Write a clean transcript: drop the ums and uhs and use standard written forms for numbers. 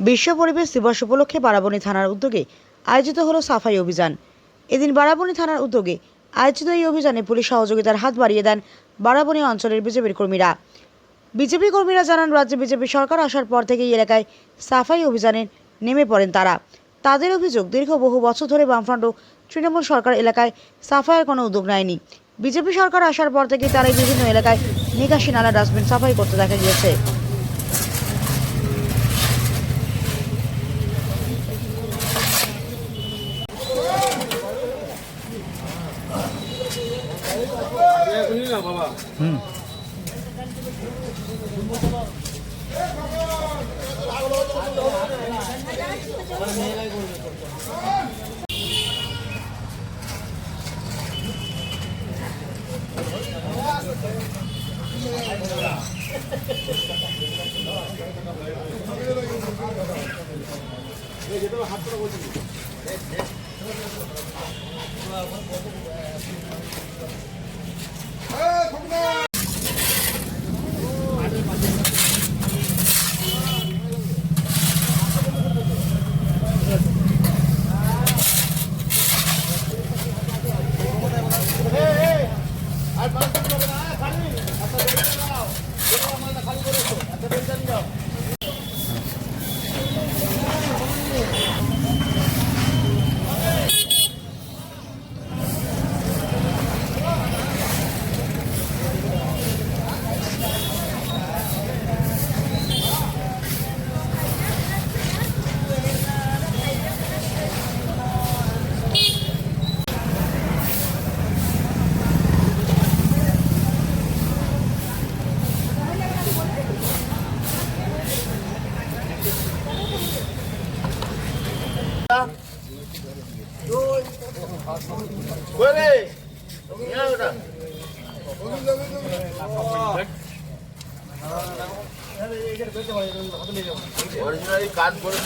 বিশ্ব পরিবেশ দিবস উপলক্ষে বারাবণী থানার উদ্যোগে আয়োজিত হলো সাফাই অভিযান। এদিন বারাবণী থানার উদ্যোগে আয়োজিত এই অভিযানে পুলিশ সহযোগিতার হাত বাড়িয়ে দেন বারাবণী অঞ্চলের বিজেপির কর্মীরা। বিজেপি কর্মীরা জানান, রাজ্যে বিজেপি সরকার আসার পর থেকে এই এলাকায় সাফাই অভিযানে নেমে পড়েন তারা। তাদের অভিযোগ, বহু বছর ধরে বামফ্রন্ট ও তৃণমূল সরকার এলাকায় সাফাইয়ের কোনো উদ্যোগ নেয়নি। বিজেপি সরকার আসার পর থেকে তারাই বিভিন্ন এলাকায় নিকাশি নালা, ডাস্টবিন সাফাই করতে দেখা গিয়েছে। কাজ করে